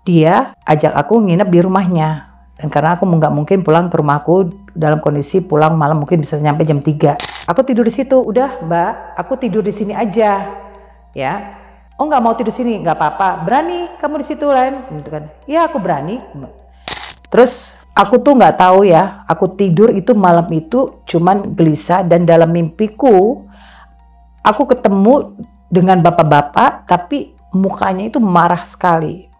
dia ajak aku nginep di rumahnya. Dan karena aku nggak mungkin pulang ke rumahku dalam kondisi pulang malam, mungkin bisa nyampe jam 3. Aku tidur di situ. Udah Mbak, aku tidur di sini aja. Ya. Oh nggak mau tidur sini, nggak apa-apa. Berani kamu di situ Len? Gitu kan. Iya aku berani. Terus aku tuh nggak tahu ya. Aku tidur itu malam itu cuman gelisah, dan dalam mimpiku aku ketemu dengan bapak-bapak tapi mukanya itu marah sekali.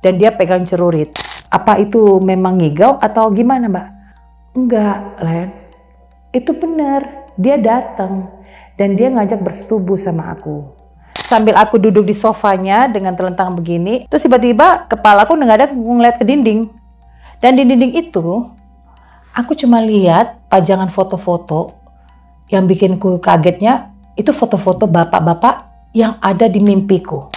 Dan dia pegang celurit. Apa itu memang ngigau atau gimana Mbak? Enggak Len. Itu benar. Dia datang dan dia ngajak bersetubuh sama aku. Sambil aku duduk di sofanya dengan telentang begini, terus tiba-tiba kepala aku nggak ada ngeliat ke dinding. Dan di dinding itu, aku cuma lihat pajangan foto-foto. Yang bikinku kagetnya, itu foto-foto bapak-bapak yang ada di mimpiku.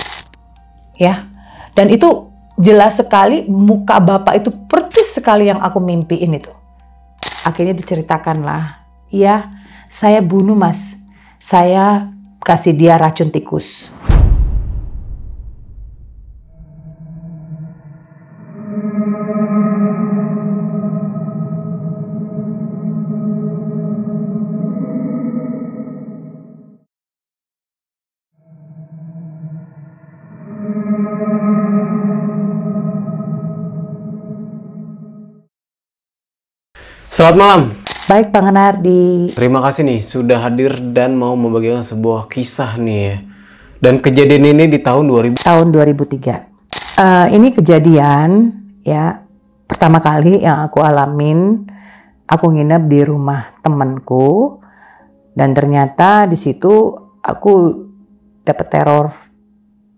Ya, dan itu jelas sekali muka bapak itu persis sekali yang aku mimpiin itu. Akhirnya diceritakan lah, iya saya bunuh Mas, saya kasih dia racun tikus. Selamat malam. Baik Bang Nardi. Terima kasih nih sudah hadir dan mau membagikan sebuah kisah nih ya. Dan kejadian ini di tahun 2000. Tahun 2003. Ini kejadian ya pertama kali yang aku alamin. Aku nginep di rumah temanku dan ternyata di situ aku dapet teror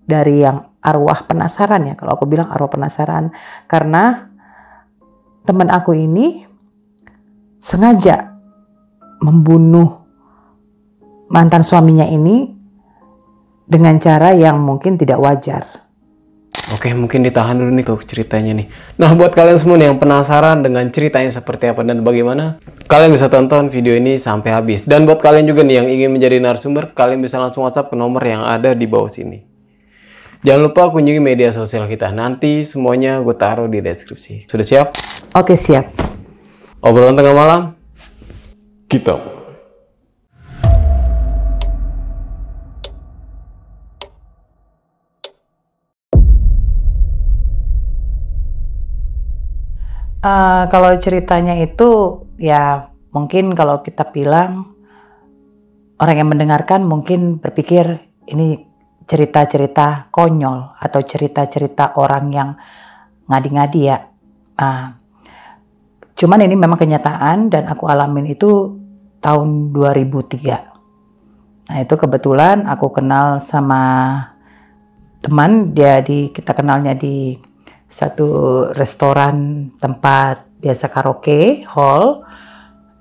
dari yang arwah penasaran ya. Kalau aku bilang arwah penasaran karena teman aku ini sengaja membunuh mantan suaminya ini dengan cara yang mungkin tidak wajar. Oke, mungkin ditahan dulu nih tuh ceritanya nih. Nah, buat kalian semua nih yang penasaran dengan ceritanya seperti apa dan bagaimana, kalian bisa tonton video ini sampai habis. Dan buat kalian juga nih yang ingin menjadi narasumber, kalian bisa langsung WhatsApp ke nomor yang ada di bawah sini. Jangan lupa kunjungi media sosial kita. Nanti semuanya gue taruh di deskripsi. Sudah siap? Oke, siap. Obrolan tengah malam, kita. Kalau ceritanya itu ya mungkin kalau kita bilang orang yang mendengarkan mungkin berpikir ini cerita-cerita konyol atau cerita-cerita orang yang ngadi-ngadi ya. Cuman ini memang kenyataan dan aku alamin itu tahun 2003. Nah itu kebetulan aku kenal sama teman, kita kenalnya di satu restoran tempat biasa karaoke, hall.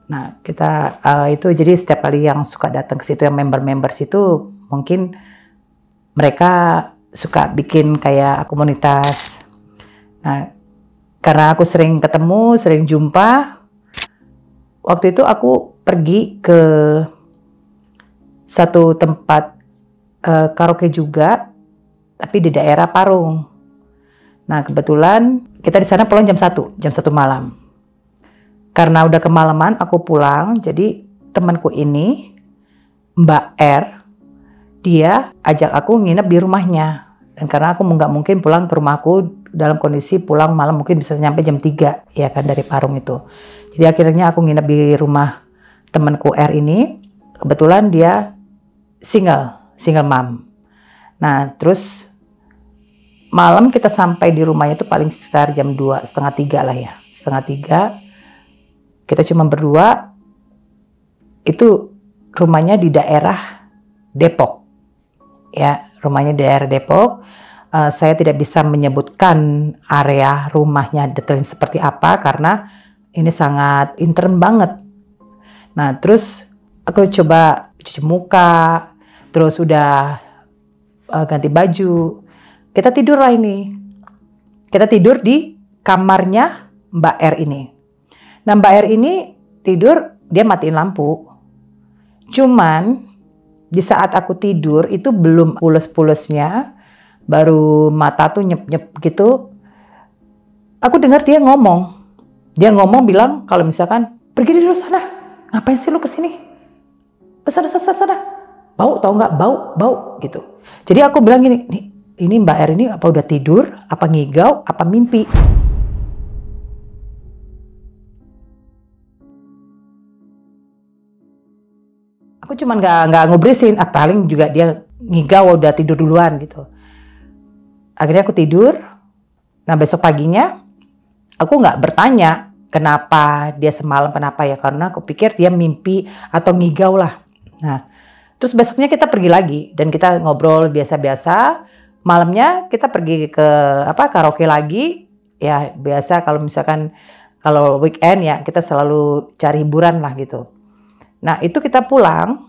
Nah kita itu jadi setiap kali yang suka datang ke situ, yang member-member situ mungkin mereka suka bikin kayak komunitas. Nah karena aku sering ketemu, sering jumpa, waktu itu aku pergi ke satu tempat karaoke juga, tapi di daerah Parung. Nah kebetulan kita di sana pulang jam 1 malam. Karena udah kemalaman aku pulang, jadi temanku ini, Mbak R, dia ajak aku nginep di rumahnya. Dan karena aku nggak mungkin pulang ke rumahku dalam kondisi pulang malam, mungkin bisa nyampe jam 3 ya kan dari Parung itu. Jadi akhirnya aku nginep di rumah temanku R ini. Kebetulan dia single mom. Nah terus malam kita sampai di rumahnya itu paling sekitar jam 2, setengah 3 lah ya. Setengah 3 kita cuma berdua. Itu rumahnya di daerah Depok. Ya, rumahnya di daerah Depok. Saya tidak bisa menyebutkan area rumahnya detailnya seperti apa karena ini sangat intern banget. Nah, terus aku coba cuci muka, terus udah ganti baju. Kita tidur lah ini. Kita tidur di kamarnya Mbak R ini. Nah, Mbak R ini tidur, dia matiin lampu. Cuman di saat aku tidur itu belum pules-pulesnya, baru mata tuh nyep-nyep gitu. aku dengar dia ngomong bilang kalau misalkan pergi dari sana, ngapain sih lu kesini? Sana, bau tau nggak, bau gitu. Jadi aku bilang gini, ini Mbak R ini apa udah tidur, apa ngigau, apa mimpi? Aku cuman nggak ngubrisin, paling juga dia ngigau udah tidur duluan gitu. Akhirnya aku tidur. Nah besok paginya aku nggak bertanya kenapa dia semalam kenapa ya, karena aku pikir dia mimpi atau ngigau lah. Nah terus besoknya kita pergi lagi dan kita ngobrol biasa-biasa. Malamnya kita pergi ke karaoke lagi. Ya biasa kalau misalkan kalau weekend ya kita selalu cari hiburan lah gitu. Nah itu kita pulang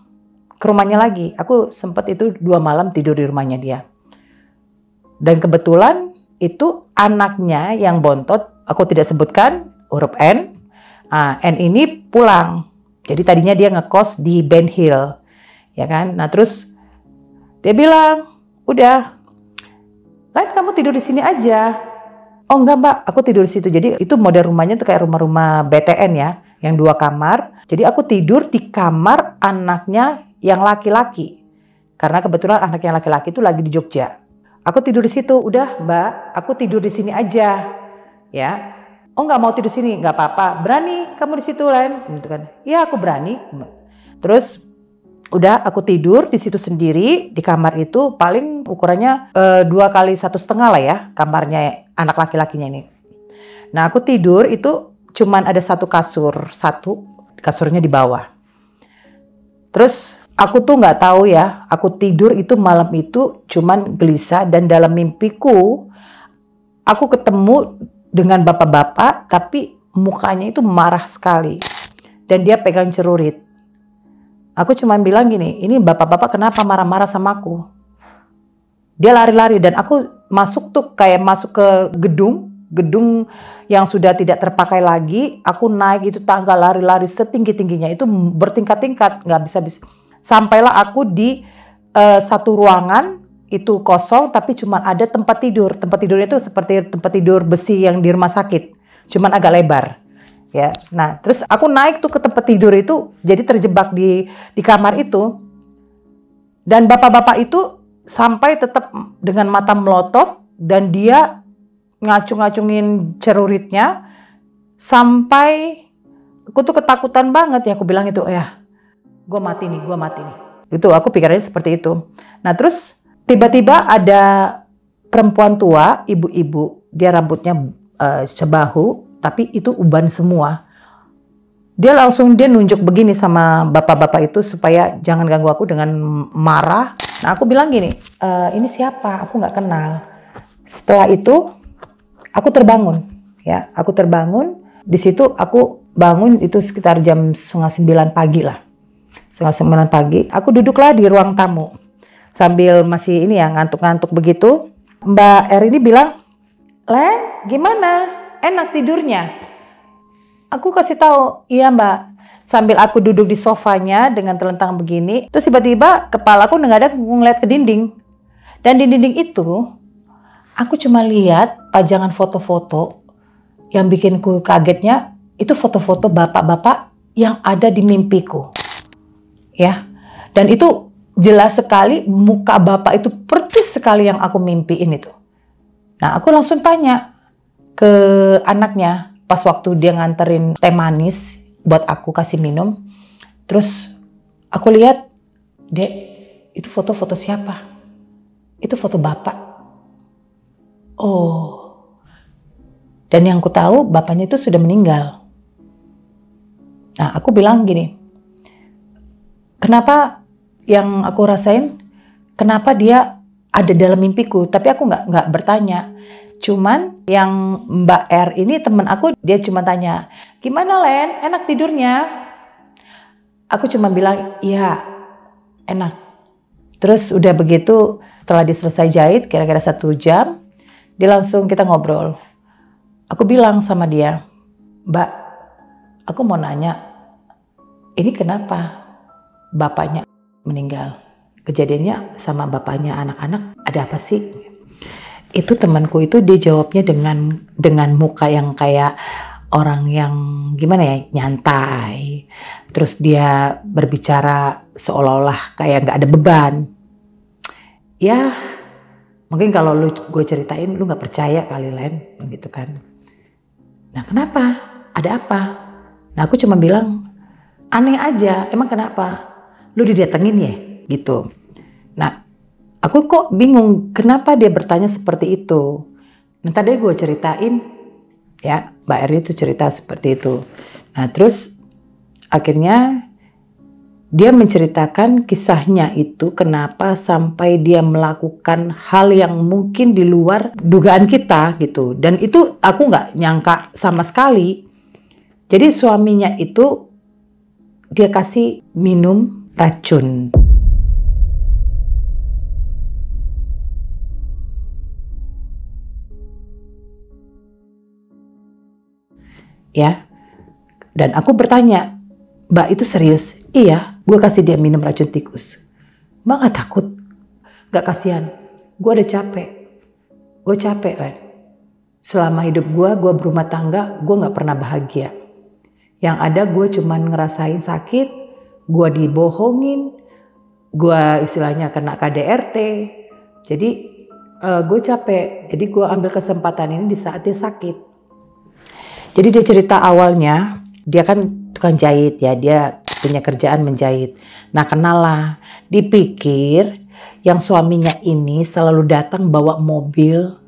ke rumahnya lagi. Aku sempat itu 2 malam tidur di rumahnya dia. Dan kebetulan itu anaknya yang bontot, aku tidak sebutkan, huruf N. N ini pulang. Jadi tadinya dia ngekos di Ben Hill. Ya kan? Nah terus dia bilang, udah, Lain kamu tidur di sini aja. Oh enggak Mbak, aku tidur di situ. Jadi itu model rumahnya tuh kayak rumah-rumah BTN ya, yang 2 kamar. Jadi aku tidur di kamar anaknya yang laki-laki. Karena kebetulan anak yang laki-laki itu lagi di Jogja. Aku tidur di situ, udah Mbak, aku tidur di sini aja, ya. Oh nggak mau tidur di sini, nggak apa-apa. Berani kamu di situ Lain, gitu kan? Iya aku berani. Terus udah aku tidur di situ sendiri di kamar itu, paling ukurannya 2 kali 1,5 lah ya kamarnya anak laki-lakinya ini. Nah aku tidur itu cuman ada 1 kasur, kasurnya di bawah. Terus aku tuh nggak tahu ya, aku tidur itu malam itu cuman gelisah dan dalam mimpiku aku ketemu dengan bapak-bapak tapi mukanya itu marah sekali dan dia pegang celurit. Aku cuma bilang gini, ini bapak-bapak kenapa marah-marah sama aku? Dia lari-lari dan aku masuk tuh kayak masuk ke gedung yang sudah tidak terpakai lagi. Aku naik itu tangga lari-lari setinggi-tingginya itu bertingkat-tingkat, nggak bisa. Sampailah aku di satu ruangan itu kosong tapi cuma ada tempat tidur. Tempat tidurnya itu seperti tempat tidur besi yang di rumah sakit, cuman agak lebar. Ya, nah terus aku naik tuh ke tempat tidur itu, jadi terjebak di kamar itu. Dan bapak-bapak itu sampai tetap dengan mata melotot dan dia ngacung-ngacungin celuritnya sampai aku tuh ketakutan banget ya. Aku bilang itu ya, gue mati nih. Itu aku pikirnya seperti itu. Nah terus tiba-tiba ada perempuan tua, ibu-ibu, dia rambutnya sebahu, tapi itu uban semua. Dia nunjuk begini sama bapak-bapak itu supaya jangan ganggu aku dengan marah. Nah aku bilang gini, ini siapa? Aku nggak kenal. Setelah itu aku terbangun, ya. Aku terbangun. Di situ aku bangun itu sekitar jam 8:30 pagi lah. 8:30 pagi. Aku duduklah di ruang tamu sambil masih ini ya ngantuk-ngantuk begitu. Mbak R ini bilang, Len, gimana? Enak tidurnya? Aku kasih tahu, iya Mbak. Sambil aku duduk di sofanya dengan telentang begini, terus tiba-tiba kepalaku menghadap ngeliat ke dinding. Dan di dinding itu, aku cuma lihat pajangan foto-foto yang bikinku kagetnya, itu foto-foto bapak-bapak yang ada di mimpiku. Ya, dan itu jelas sekali muka bapak itu persis sekali yang aku mimpiin itu. Nah, aku langsung tanya ke anaknya pas waktu dia nganterin teh manis buat aku kasih minum. Terus aku lihat, Dek, itu foto-foto siapa? Itu foto bapak. Oh. Dan yang aku tahu bapaknya itu sudah meninggal. Nah, aku bilang gini, kenapa yang aku rasain, kenapa dia ada dalam mimpiku? Tapi aku nggak bertanya. Cuman yang Mbak R ini temen aku, dia cuma tanya, gimana Len, enak tidurnya? Aku cuma bilang, iya enak. Terus udah begitu, setelah dia selesai jahit, kira-kira 1 jam, dia langsung kita ngobrol. Aku bilang sama dia, Mbak, aku mau nanya, ini kenapa bapaknya meninggal? Kejadiannya sama bapaknya anak-anak ada apa sih? Itu temanku itu dia jawabnya dengan muka yang kayak orang yang gimana ya, nyantai. Terus dia berbicara seolah-olah kayak nggak ada beban. Ya, mungkin kalau gue ceritain lu nggak percaya kali, Len, gitu kan. Nah, kenapa? Ada apa? Nah, aku cuma bilang aneh aja. Emang kenapa? Lu didatengin ya, gitu. Nah, aku kok bingung kenapa dia bertanya seperti itu. Nah, tadi gue ceritain ya, Mbak Eri itu cerita seperti itu. Nah, terus akhirnya dia menceritakan kisahnya itu kenapa sampai dia melakukan hal yang mungkin di luar dugaan kita gitu. Dan itu aku nggak nyangka sama sekali. Jadi suaminya itu dia kasih minum racun. Ya, dan aku bertanya, Mbak itu serius? Iya, gue kasih dia minum racun tikus. Mbak gak takut? Gak kasihan? Gue udah capek. Gue capek, Ren. Selama hidup gue berumah tangga, gue gak pernah bahagia. Yang ada gue cuman ngerasain sakit, gue dibohongin, gue istilahnya kena KDRT. Jadi gue capek, jadi gue ambil kesempatan ini di saat dia sakit. Jadi dia cerita awalnya, dia kan tukang jahit ya, dia punya kerjaan menjahit. Nah, kenalah, dipikir yang suaminya ini selalu datang bawa mobil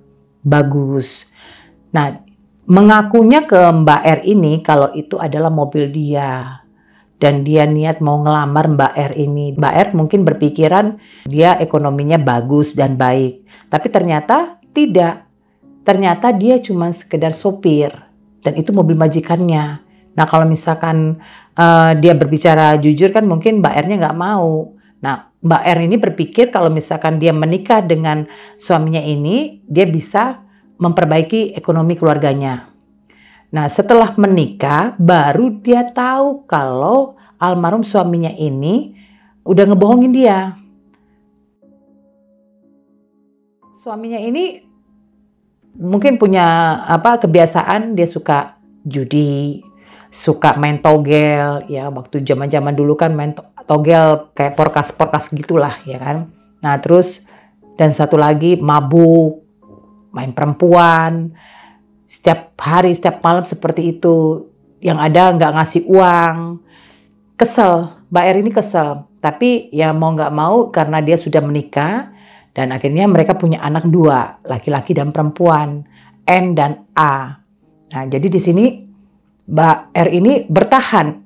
bagus. Nah, mengakunya ke Mbak R ini kalau itu adalah mobil dia. Dan dia niat mau ngelamar Mbak R ini. Mbak R mungkin berpikiran dia ekonominya bagus dan baik. Tapi ternyata tidak. Ternyata dia cuma sekedar sopir. Dan itu mobil majikannya. Nah, kalau misalkan dia berbicara jujur kan mungkin Mbak R-nya nggak mau. Nah, Mbak R ini berpikir kalau misalkan dia menikah dengan suaminya ini, dia bisa memperbaiki ekonomi keluarganya. Nah, setelah menikah, baru dia tahu kalau almarhum suaminya ini udah ngebohongin dia. Suaminya ini mungkin punya kebiasaan, dia suka judi, suka main togel ya, waktu zaman-zaman dulu kan main togel kayak porkas gitulah ya kan. Nah, terus dan satu lagi mabuk, main perempuan, setiap hari setiap malam seperti itu. Yang ada nggak ngasih uang, kesel. Mbak R ini kesel, tapi ya mau nggak mau karena dia sudah menikah. Dan akhirnya mereka punya anak 2, laki-laki dan perempuan, N dan A. Nah, jadi di sini Mbak R ini bertahan.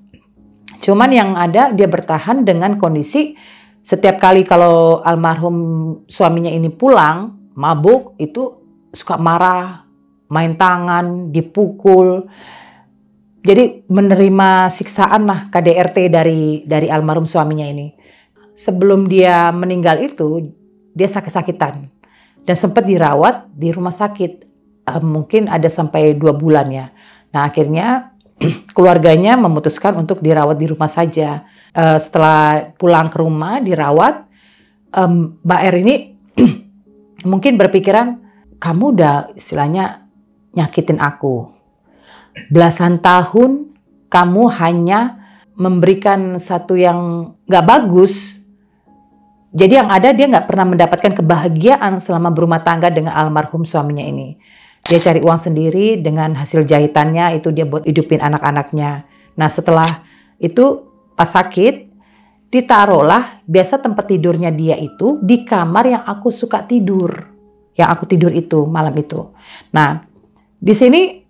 Cuman yang ada dia bertahan dengan kondisi setiap kali kalau almarhum suaminya ini pulang, mabuk, itu suka marah, main tangan, dipukul. Jadi menerima siksaan lah, KDRT dari almarhum suaminya ini. Sebelum dia meninggal itu, dia sakit-sakitan dan sempat dirawat di rumah sakit, mungkin ada sampai 2 bulan ya. Nah, akhirnya keluarganya memutuskan untuk dirawat di rumah saja. Setelah pulang ke rumah dirawat, Mbak R ini mungkin berpikiran, kamu udah istilahnya nyakitin aku. Belasan tahun kamu hanya memberikan satu yang gak bagus. Jadi yang ada dia nggak pernah mendapatkan kebahagiaan selama berumah tangga dengan almarhum suaminya ini. Dia cari uang sendiri dengan hasil jahitannya itu dia buat hidupin anak-anaknya. Nah, setelah itu pas sakit, ditaruhlah biasa tempat tidurnya dia itu di kamar yang aku suka tidur. Yang aku tidur itu malam itu. Nah, di sini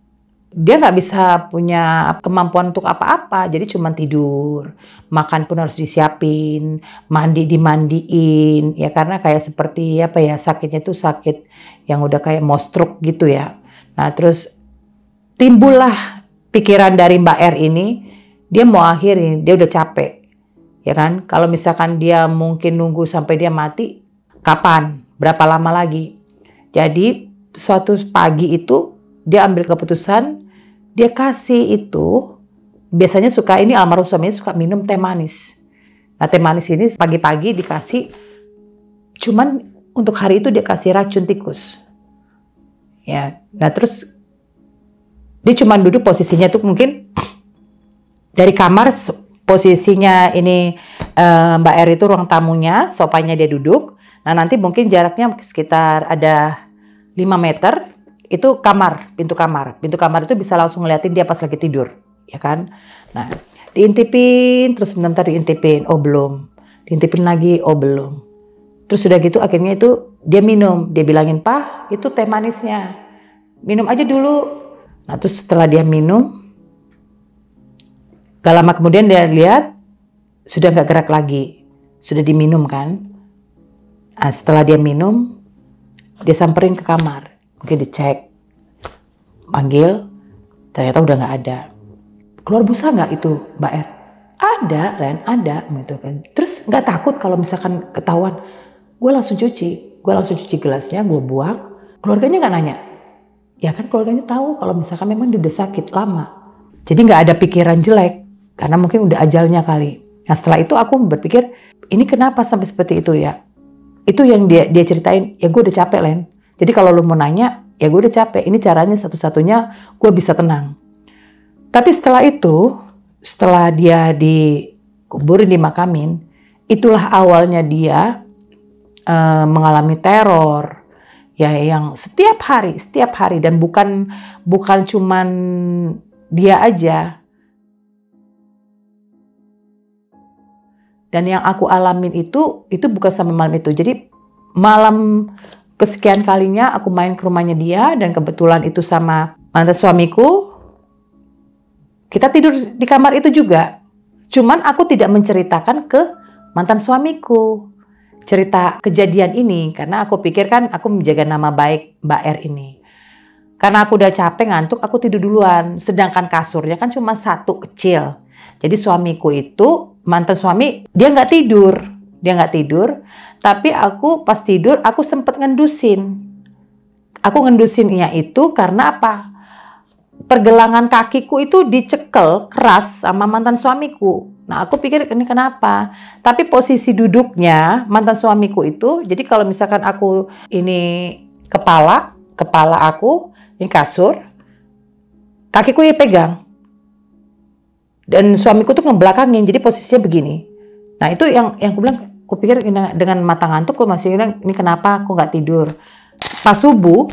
dia nggak bisa punya kemampuan untuk apa-apa, jadi cuma tidur, makan pun harus disiapin, mandi dimandiin, ya karena kayak seperti sakitnya itu sakit yang udah kayak mau stroke gitu ya. Nah, terus timbullah pikiran dari Mbak R ini, dia mau akhirin, dia udah capek, ya kan? Kalau misalkan dia mungkin nunggu sampai dia mati, kapan? Berapa lama lagi? Jadi suatu pagi itu dia ambil keputusan. Dia kasih itu, biasanya suka ini almarhum suaminya suka minum teh manis. Nah, teh manis ini pagi-pagi dikasih, cuman untuk hari itu dia kasih racun tikus. Ya, nah terus dia cuma duduk posisinya tuh mungkin dari kamar, posisinya ini Mbak R itu ruang tamunya, sofanya dia duduk. Nah nanti mungkin jaraknya sekitar ada 5 meter, itu kamar, pintu kamar. Pintu kamar itu bisa langsung ngeliatin dia pas lagi tidur, ya kan. Nah diintipin, terus bentar diintipin, oh belum. Diintipin lagi, oh belum. Terus sudah gitu akhirnya itu dia minum. Dia bilangin, "Pak, itu teh manisnya. Minum aja dulu." Nah terus setelah dia minum, gak lama kemudian dia lihat sudah gak gerak lagi. Sudah diminum kan. Nah, setelah dia minum, dia samperin ke kamar. Mungkin dicek, panggil, ternyata udah gak ada. Keluar busa gak itu Mbak R? Ada, Len, ada. Gitu kan. Terus gak takut kalau misalkan ketahuan. Gue langsung cuci gelasnya, gue buang. Keluarganya gak nanya. Ya kan keluarganya tahu kalau misalkan memang dia udah sakit lama. Jadi nggak ada pikiran jelek karena mungkin udah ajalnya kali. Nah setelah itu aku berpikir ini kenapa sampai seperti itu ya? Itu yang dia ceritain. Ya gue udah capek Len. Jadi kalau lu mau nanya ya gue udah capek. Ini caranya satu-satunya gue bisa tenang. Tapi setelah itu, setelah dia dikuburin, dimakamin, itulah awalnya dia mengalami teror. Ya yang setiap hari dan bukan cuman dia aja. Dan yang aku alamin itu bukan sampai malam itu. Jadi malam kesekian kalinya aku main ke rumahnya dia dan kebetulan itu sama mantan suamiku. Kita tidur di kamar itu juga. Cuman aku tidak menceritakan ke mantan suamiku cerita kejadian ini karena aku pikir kan aku menjaga nama baik Mbak R ini. Karena aku udah capek ngantuk, aku tidur duluan. Sedangkan kasurnya kan cuma satu kecil. Jadi suamiku itu, mantan suami, dia nggak tidur. Tapi aku pas tidur, aku sempet ngendusin. Aku ngendusinnya itu karena apa? Pergelangan kakiku itu dicekel keras sama mantan suamiku. Nah aku pikir ini kenapa? Tapi posisi duduknya mantan suamiku itu, jadi kalau misalkan aku ini kepala aku, ini kasur, kakiku ya pegang. Dan suamiku tuh ngebelakangin, jadi posisinya begini. Nah itu yang aku bilang, aku pikir dengan mata ngantuk, aku masih bilang ini kenapa aku nggak tidur. Pas subuh,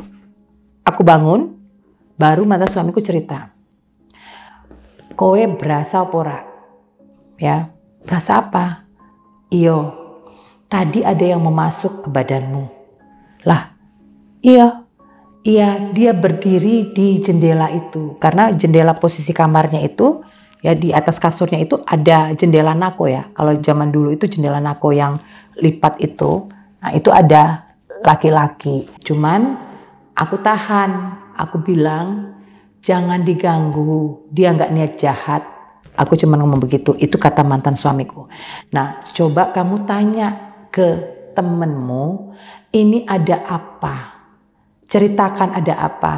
aku bangun, baru mantan suamiku cerita. Kowe berasa opora? Ya, berasa apa? Iyo, tadi ada yang memasuk ke badanmu. Lah, iya, dia berdiri di jendela itu. Karena jendela posisi kamarnya itu, ya di atas kasurnya itu ada jendela nako ya. Kalau zaman dulu itu jendela nako yang lipat itu. Nah itu ada laki-laki. Cuman aku tahan. Aku bilang, jangan diganggu. Dia nggak niat jahat. Aku cuma ngomong begitu, itu kata mantan suamiku. Nah, coba kamu tanya ke temenmu, ini ada apa? Ceritakan ada apa?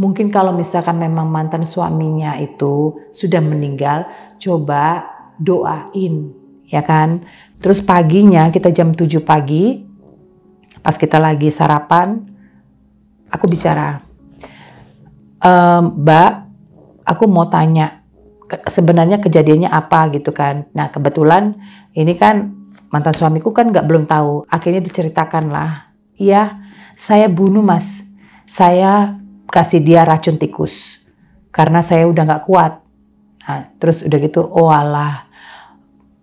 Mungkin kalau misalkan memang mantan suaminya itu sudah meninggal, coba doain, ya kan? Terus paginya, kita jam 7 pagi, pas kita lagi sarapan, aku bicara, Mbak, aku mau tanya, sebenarnya kejadiannya apa gitu kan. Nah kebetulan ini kan mantan suamiku kan belum tahu. Akhirnya diceritakan lah. Iya, saya bunuh mas. Saya kasih dia racun tikus. Karena saya udah gak kuat. Nah, terus udah gitu, oh alah.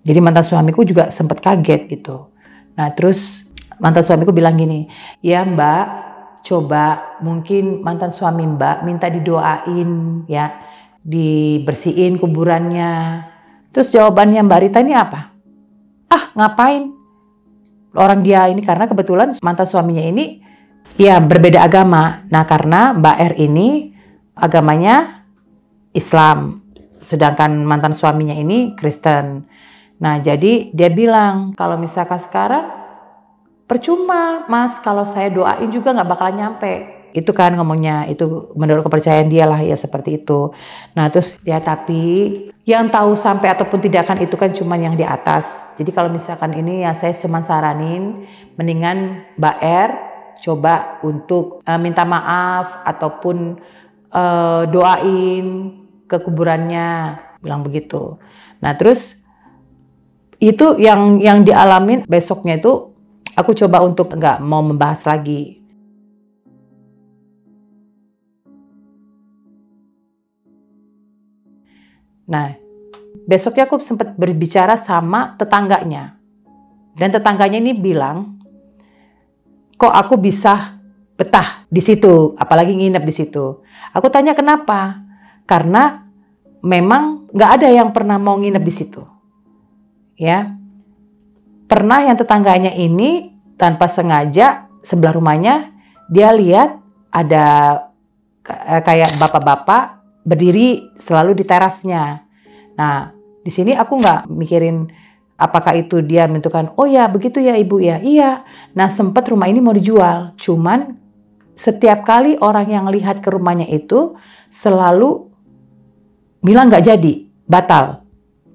Jadi mantan suamiku juga sempat kaget gitu. Nah terus mantan suamiku bilang gini, ya mbak, coba mungkin mantan suami mbak minta didoain ya. Dibersihin kuburannya. Terus jawabannya Mbak Rita ini apa? Ah ngapain? Orang dia ini karena kebetulan mantan suaminya ini ya berbeda agama. Nah karena Mbak R ini agamanya Islam. Sedangkan mantan suaminya ini Kristen. Nah jadi dia bilang kalau misalkan sekarang percuma mas kalau saya doain juga gak bakalan nyampe. Itu kan ngomongnya, itu menurut kepercayaan dia lah ya seperti itu. Nah terus ya tapi yang tahu sampai ataupun tidak kan itu kan cuma yang di atas. Jadi kalau misalkan ini ya saya cuma saranin mendingan Mbak R coba untuk minta maaf ataupun doain ke kuburannya, bilang begitu. Nah terus itu yang dialamin besoknya itu aku coba untuk nggak mau membahas lagi. Nah besoknya aku sempat berbicara sama tetangganya. Dan tetangganya ini bilang, kok aku bisa betah di situ, apalagi nginep di situ. Aku tanya kenapa? Karena memang nggak ada yang pernah mau nginep di situ. Ya, pernah yang tetangganya ini tanpa sengaja sebelah rumahnya dia lihat ada kayak bapak-bapak berdiri selalu di terasnya. Nah, di sini aku nggak mikirin apakah itu dia menentukan, oh ya begitu ya ibu ya, iya. Nah sempat rumah ini mau dijual, cuman setiap kali orang yang lihat ke rumahnya itu selalu bilang nggak jadi, batal.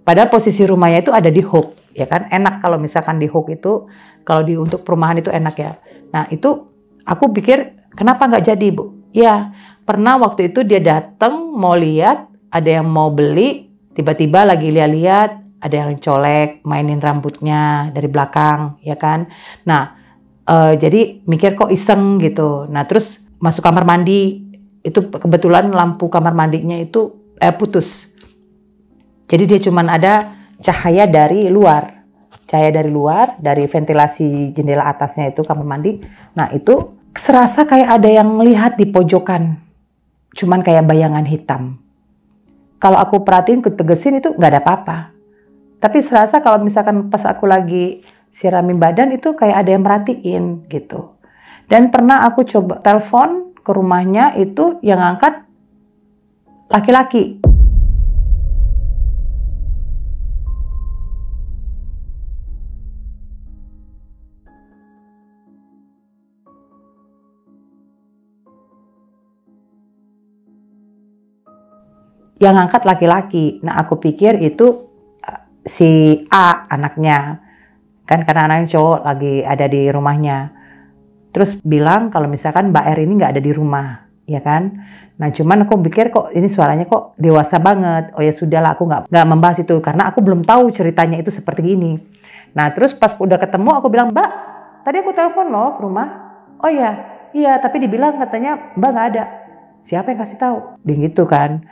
Padahal posisi rumahnya itu ada di Hook, ya kan? Enak kalau misalkan di Hook itu, kalau untuk perumahan itu enak ya. Nah itu aku pikir kenapa nggak jadi bu? Ya pernah waktu itu dia datang mau lihat, ada yang mau beli, tiba-tiba lagi lihat-lihat. Ada yang colek, mainin rambutnya dari belakang, ya kan. Nah, jadi mikir kok iseng gitu. Nah, terus masuk kamar mandi, itu kebetulan lampu kamar mandinya itu putus. Jadi dia cuman ada cahaya dari luar. Cahaya dari luar, dari ventilasi jendela atasnya itu kamar mandi. Nah, itu serasa kayak ada yang melihat di pojokan. Cuman kayak bayangan hitam. Kalau aku perhatiin, ketegesin itu nggak ada apa-apa. Tapi serasa kalau misalkan pas aku lagi siramin badan itu kayak ada yang merhatiin gitu. Dan pernah aku coba telepon ke rumahnya itu yang angkat laki-laki. Yang angkat laki-laki. Nah aku pikir itu si A anaknya, kan karena anaknya cowok lagi ada di rumahnya. Terus bilang kalau misalkan Mbak R ini nggak ada di rumah, ya kan. Nah cuman aku pikir kok ini suaranya kok dewasa banget. Oh ya sudahlah, aku nggak membahas itu karena aku belum tahu ceritanya itu seperti ini. Nah terus pas udah ketemu aku bilang, Mbak tadi aku telepon loh ke rumah. Oh iya tapi dibilang katanya Mbak nggak ada. Siapa yang kasih tahu? Dia gitu kan.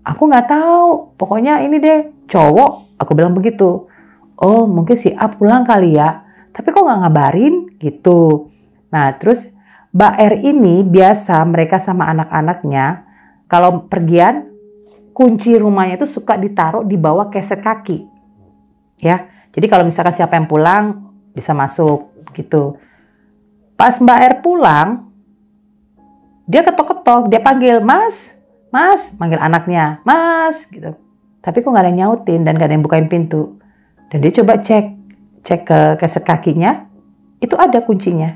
Aku nggak tahu, pokoknya ini deh cowok, aku bilang begitu. Oh mungkin si A pulang kali ya, tapi kok nggak ngabarin gitu. Nah terus Mbak R ini biasa mereka sama anak-anaknya, kalau pergian kunci rumahnya itu suka ditaruh di bawah keset kaki. Ya, jadi kalau misalkan siapa yang pulang bisa masuk gitu. Pas Mbak R pulang, dia ketok-ketok, dia panggil Mas, manggil anaknya, Mas, gitu. Tapi kok nggak ada yang nyautin dan nggak ada yang bukain pintu. Dan dia coba cek ke keset kakinya, itu ada kuncinya.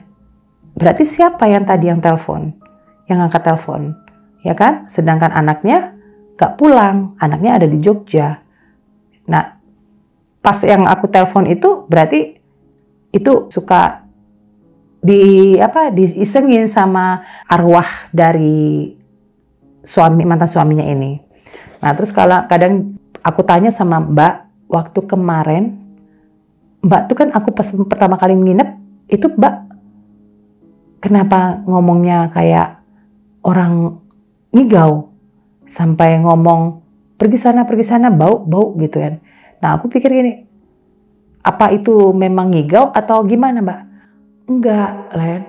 Berarti siapa yang tadi yang telepon, yang angkat telepon, ya kan? Sedangkan anaknya nggak pulang, anaknya ada di Jogja. Nah, pas yang aku telepon itu berarti itu suka diisengin sama arwah dari mantan suaminya ini. Nah terus kadang aku tanya sama Mbak, waktu kemarin Mbak tuh kan aku pas pertama kali nginep itu Mbak kenapa ngomongnya kayak orang ngigau sampai ngomong pergi sana bau gitu kan. Nah aku pikir gini, apa itu memang ngigau atau gimana Mbak? Enggak Len,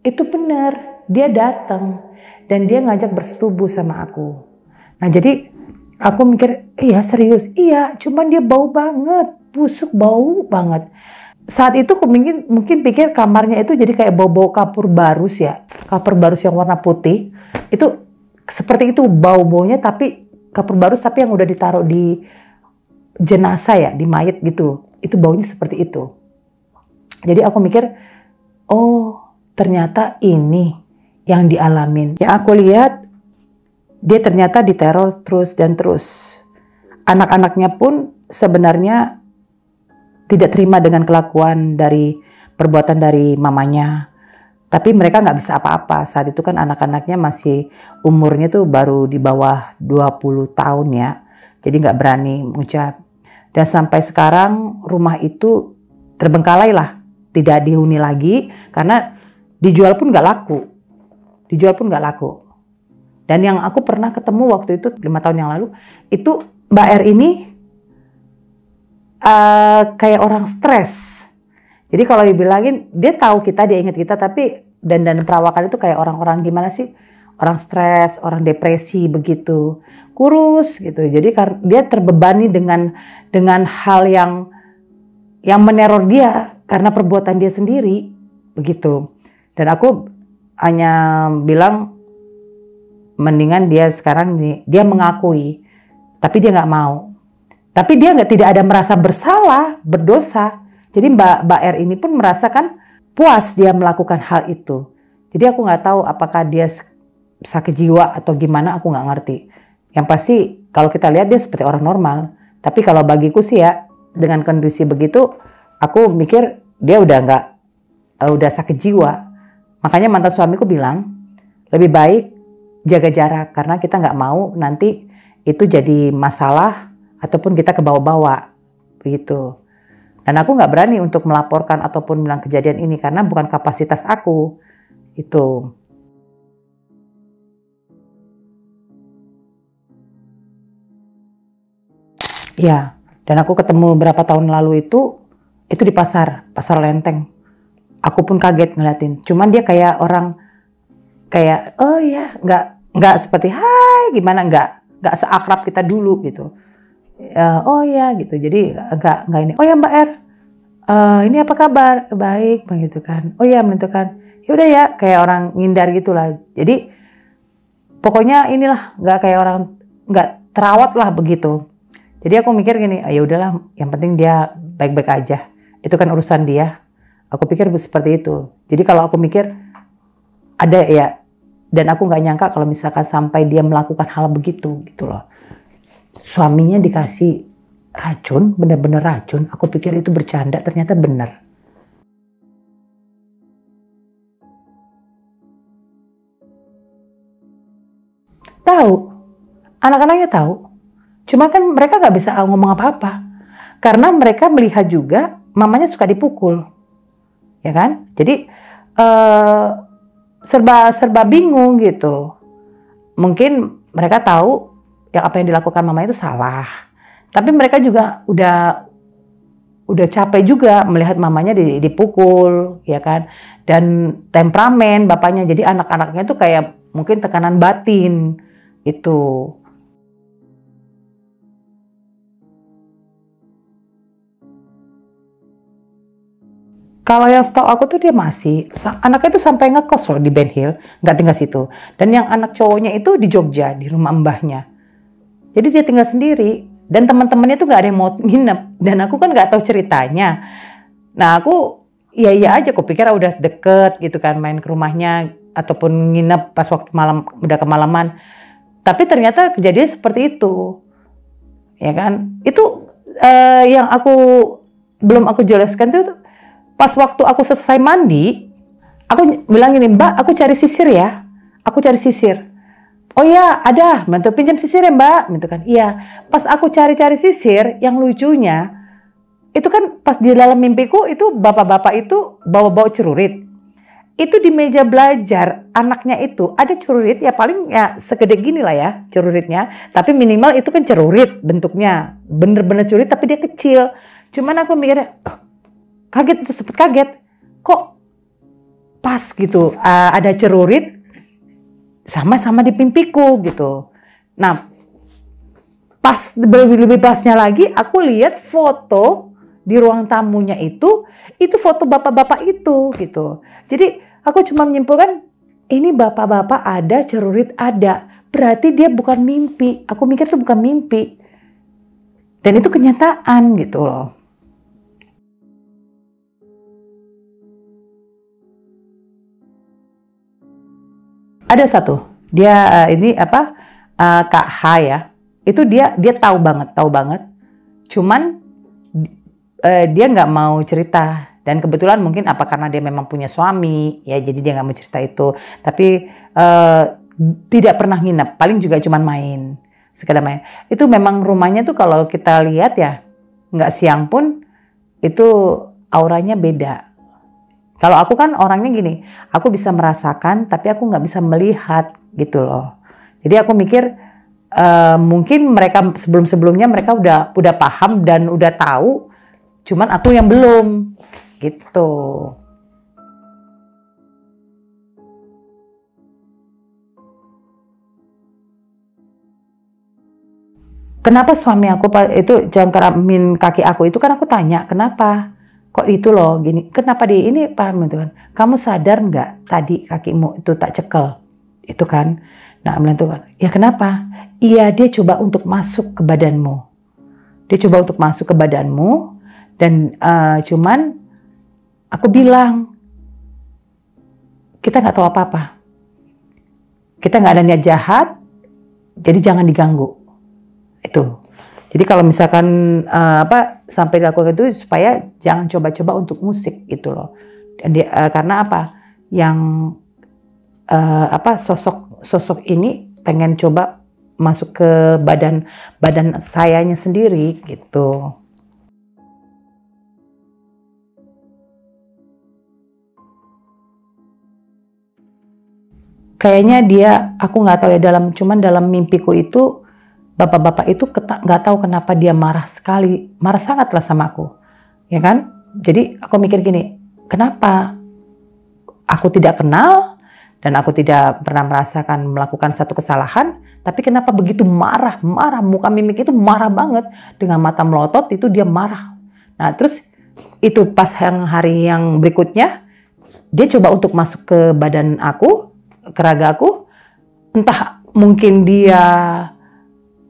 itu benar, dia datang dan dia ngajak bersetubuh sama aku. Nah jadi aku mikir, iya serius, iya, cuman dia bau banget, busuk bau banget. Saat itu aku mungkin pikir kamarnya itu jadi kayak bau-bau kapur barus ya, kapur barus yang warna putih. Itu seperti itu bau-baunya, tapi kapur barus tapi yang udah ditaruh di jenazah ya, di mayat gitu. Itu baunya seperti itu. Jadi aku mikir, oh ternyata ini yang dialamin. Yang aku lihat, dia ternyata diteror terus dan terus. Anak-anaknya pun sebenarnya tidak terima dengan kelakuan dari perbuatan dari mamanya. Tapi mereka nggak bisa apa-apa. Saat itu kan anak-anaknya masih umurnya tuh baru di bawah 20 tahun ya. Jadi nggak berani mengucap. Dan sampai sekarang rumah itu terbengkalai lah. Tidak dihuni lagi karena dijual pun nggak laku. Dijual pun nggak laku. Dan yang aku pernah ketemu waktu itu 5 tahun yang lalu, itu Mbak R ini kayak orang stres. Jadi kalau dibilangin, dia tahu kita, dia ingat kita, tapi dan perawakan itu kayak orang-orang gimana sih? Orang stres, orang depresi begitu, kurus gitu. Jadi dia terbebani dengan hal yang meneror dia karena perbuatan dia sendiri begitu. Dan aku hanya bilang mendingan dia sekarang dia mengakui, tapi dia nggak mau. Tapi dia tidak ada merasa bersalah, berdosa. Jadi Mbak R ini pun merasakan puas dia melakukan hal itu. Jadi aku nggak tahu apakah dia sakit jiwa atau gimana, aku nggak ngerti. Yang pasti kalau kita lihat dia seperti orang normal. Tapi kalau bagiku sih ya, dengan kondisi begitu, aku mikir dia udah sakit jiwa. Makanya mantan suamiku bilang, lebih baik jaga jarak karena kita nggak mau nanti itu jadi masalah ataupun kita kebawa-bawa begitu. Dan aku nggak berani untuk melaporkan ataupun bilang kejadian ini karena bukan kapasitas aku. Itu. Ya, dan aku ketemu berapa tahun lalu itu di pasar Lenteng. Aku pun kaget ngeliatin. Cuman dia kayak orang, kayak oh ya, nggak seperti hai gimana, nggak seakrab kita dulu gitu. Oh ya gitu, jadi nggak ini. Oh ya Mbak R, ini apa kabar? Baik, begitu kan. Oh ya menentukan. Ya udah ya, kayak orang ngindar gitulah. Jadi pokoknya inilah nggak kayak orang, nggak terawat lah begitu. Jadi aku mikir gini, ya udahlah, yang penting dia baik-baik aja. Itu kan urusan dia. Aku pikir seperti itu. Jadi kalau aku mikir ada ya, dan aku nggak nyangka kalau misalkan sampai dia melakukan hal begitu gitu loh. Suaminya dikasih racun, bener-bener racun. Aku pikir itu bercanda, ternyata bener. Tahu, anak-anaknya tahu. Cuma kan mereka nggak bisa ngomong apa-apa. Karena mereka melihat juga mamanya suka dipukul. Ya kan? Jadi serba bingung gitu. Mungkin mereka tahu apa yang dilakukan mama itu salah. Tapi mereka juga udah capek juga melihat mamanya dipukul, ya kan? Dan temperamen bapaknya, jadi anak-anaknya itu kayak mungkin tekanan batin itu. Kalau yang setahu aku tuh dia masih, anaknya itu sampai ngekos loh di Ben Hill, nggak tinggal situ. Dan yang anak cowoknya itu di Jogja, di rumah mbahnya. Jadi dia tinggal sendiri, dan teman-temannya tuh nggak ada yang mau nginep. Dan aku kan nggak tahu ceritanya. Nah aku, iya aja, aku pikir udah deket gitu kan, main ke rumahnya, ataupun nginep pas waktu malam, udah kemalaman. Tapi ternyata kejadian seperti itu. Ya kan, itu yang belum aku jelaskan tuh, pas waktu aku selesai mandi, aku bilang gini, Mbak, aku cari sisir ya. Aku cari sisir. Oh ya, ada. Bantu pinjam sisir ya, Mbak. Gitu kan. Iya. Pas aku cari-cari sisir, yang lucunya, itu kan pas di dalam mimpiku, itu bapak-bapak itu bawa-bawa cerurit. Itu di meja belajar, anaknya itu ada cerurit, ya paling ya segede gini lah ya ceruritnya. Tapi minimal itu kan cerurit bentuknya. Bener-bener cerurit, tapi dia kecil. Cuman aku mikirnya, kaget, itu sempet kaget, kok pas gitu ada cerurit sama-sama di mimpiku gitu. Nah pas lebih pasnya lagi aku lihat foto di ruang tamunya itu foto bapak-bapak itu gitu. Jadi aku cuma menyimpulkan ini bapak-bapak ada, cerurit ada, berarti dia bukan mimpi. Aku mikir itu bukan mimpi dan itu kenyataan gitu loh. Ada satu, dia ini apa, Kak H ya, itu dia tahu banget. Cuman dia nggak mau cerita Dan kebetulan mungkin apa karena dia memang punya suami, ya jadi dia nggak mau cerita itu. Tapi tidak pernah nginep, paling juga cuman main, sekedar main. Itu memang rumahnya tuh kalau kita lihat ya, nggak siang pun itu auranya beda. Kalau aku kan orangnya gini, aku bisa merasakan tapi aku nggak bisa melihat gitu loh. Jadi aku mikir mungkin mereka sebelum-sebelumnya mereka udah paham dan udah tahu, cuman aku yang belum gitu. Kenapa suami aku itu jangkaramin kaki aku itu kan aku tanya kenapa kok itu loh gini, kenapa di ini paham itu kan, kamu sadar nggak tadi kakimu itu tak cekel itu kan. Nah bilang tuh kan, ya kenapa? Iya dia coba untuk masuk ke badanmu, dia coba untuk masuk ke badanmu dan cuman aku bilang kita nggak tahu apa-apa, kita nggak ada niat jahat, jadi jangan diganggu. Itu. Jadi kalau misalkan sampai dilakukan itu supaya jangan coba-coba untuk musik gitu loh. Dan karena apa? Yang sosok ini pengen coba masuk ke badan sayanya sendiri gitu. Kayaknya dia, aku nggak tahu ya cuman dalam mimpiku itu bapak-bapak itu nggak tahu kenapa dia marah sekali, marah sangat lah sama aku, ya kan? Jadi aku mikir gini, kenapa aku tidak kenal dan aku tidak pernah merasakan melakukan satu kesalahan, tapi kenapa begitu marah, muka mimik itu marah banget, dengan mata melotot itu dia marah. Nah terus itu pas hari yang berikutnya, dia coba untuk masuk ke badan aku, ke raga aku, entah mungkin dia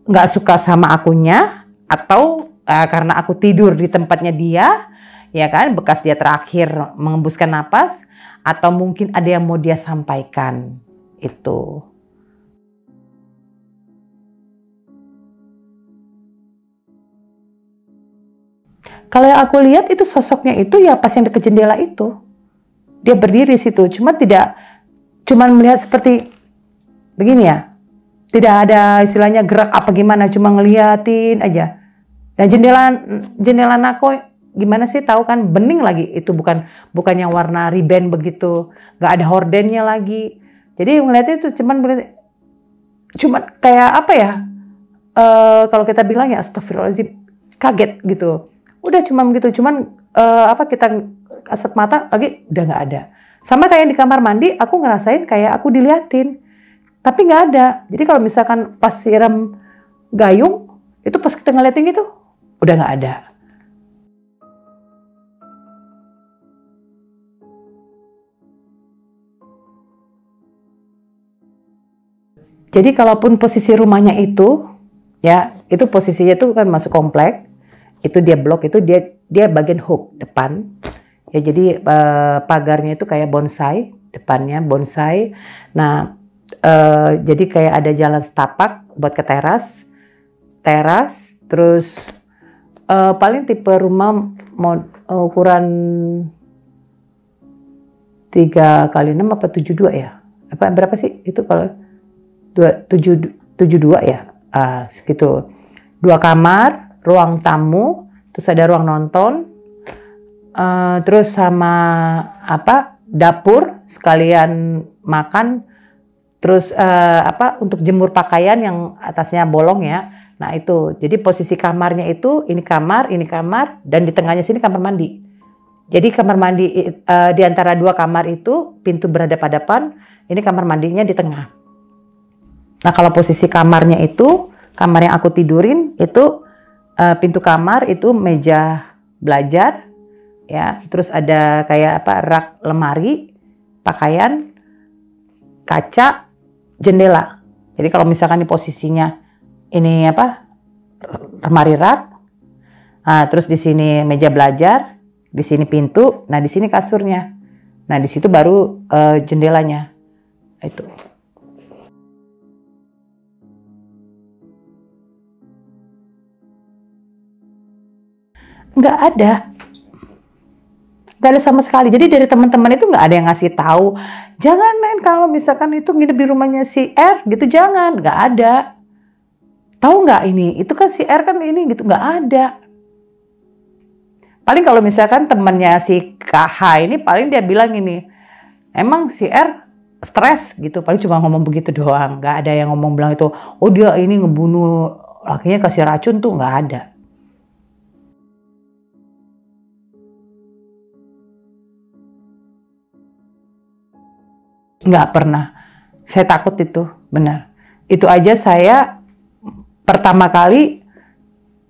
nggak suka sama akunya atau karena aku tidur di tempatnya dia, ya kan, bekas dia terakhir mengembuskan napas, atau mungkin ada yang mau dia sampaikan itu. Kalau yang aku lihat itu sosoknya itu ya pas yang dekat jendela itu, dia berdiri situ, cuman melihat seperti begini ya. Tidak ada istilahnya gerak apa gimana, cuma ngeliatin aja. Dan jendela nako gimana sih, tahu kan bening lagi, itu bukan yang warna riben begitu, nggak ada hordennya lagi. Jadi ngeliatnya itu cuman kayak apa ya? Kalau kita bilang ya astagfirullahaladzim, kaget gitu. Udah cuma begitu, kita kasat mata lagi udah nggak ada. Sama kayak di kamar mandi, aku ngerasain kayak aku diliatin. Tapi nggak ada. Jadi kalau misalkan pas siram gayung, itu pas kita ngeliatin gitu, udah nggak ada. Jadi kalaupun posisi rumahnya itu, ya itu posisinya itu kan masuk komplek, itu dia blok, itu dia bagian hook depan. Ya jadi pagarnya itu kayak bonsai, depannya bonsai. Nah, jadi kayak ada jalan setapak buat ke teras, terus paling tipe rumah ukuran 3x6 apa 72 ya? Apa berapa sih itu kalau 72 ya? Segitu. 2 kamar, ruang tamu, terus ada ruang nonton, terus sama dapur sekalian makan. Terus untuk jemur pakaian yang atasnya bolong ya. Nah itu, jadi posisi kamarnya itu ini kamar, dan di tengahnya sini kamar mandi. Jadi kamar mandi di antara 2 kamar itu pintu berhadapan-hadapan, ini kamar mandinya di tengah. Nah kalau posisi kamarnya itu, kamar yang aku tidurin itu pintu kamar itu meja belajar, ya. Terus ada kayak rak lemari, pakaian, kaca, jendela. Jadi kalau misalkan di posisinya ini lemari rak, terus di sini meja belajar, di sini pintu, nah di sini kasurnya, nah di situ baru jendelanya. Itu. Nggak ada. Gak ada sama sekali. Jadi dari teman-teman itu nggak ada yang ngasih tahu, jangan Nen kalau misalkan itu nginep di rumahnya si R gitu, jangan, nggak ada. Tahu nggak ini? Itu kan si R kan ini gitu, nggak ada. Paling kalau misalkan temannya si KH ini paling dia bilang ini, emang si R stres gitu, paling cuma ngomong begitu doang. Nggak ada yang ngomong bilang itu, oh dia ini ngebunuh lakinya kasih racun tuh, nggak ada. Nggak pernah. Saya takut itu, benar. Itu aja saya pertama kali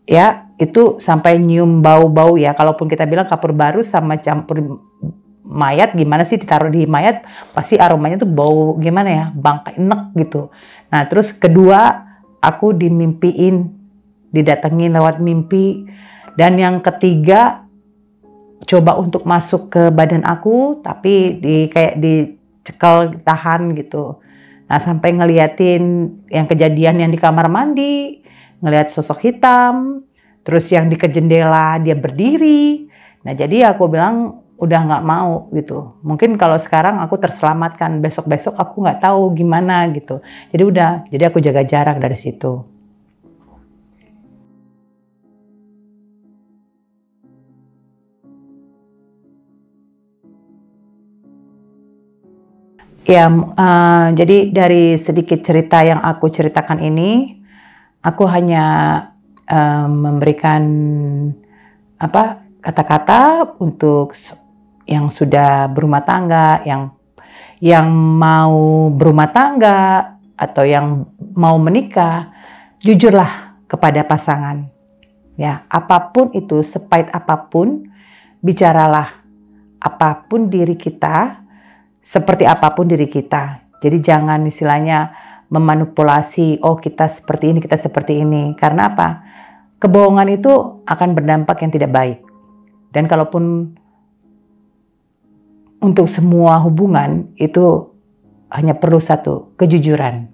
ya itu sampai nyium bau-bau ya. Kalaupun kita bilang kapur baru sama campur mayat, gimana sih ditaruh di mayat, pasti aromanya tuh bau gimana ya, bangkai enek gitu. Nah terus kedua, aku dimimpiin, didatengin lewat mimpi. Dan yang ketiga, coba untuk masuk ke badan aku, tapi kayak dicekal, tahan gitu. Nah sampai ngeliatin yang kejadian yang di kamar mandi, ngeliat sosok hitam, terus yang di jendela dia berdiri. Nah jadi aku bilang udah nggak mau gitu. Mungkin kalau sekarang aku terselamatkan, besok-besok aku nggak tahu gimana gitu. Jadi udah, jadi aku jaga jarak dari situ. Ya, jadi dari sedikit cerita yang aku ceritakan ini, aku hanya memberikan kata-kata untuk yang sudah berumah tangga, yang mau berumah tangga atau yang mau menikah, jujurlah kepada pasangan. Ya, apapun itu, sepahit apapun, bicaralah apapun diri kita. Seperti apapun diri kita. Jadi jangan istilahnya memanipulasi, oh kita seperti ini, kita seperti ini. Karena apa? Kebohongan itu akan berdampak yang tidak baik. Dan kalaupun untuk semua hubungan itu hanya perlu satu, kejujuran.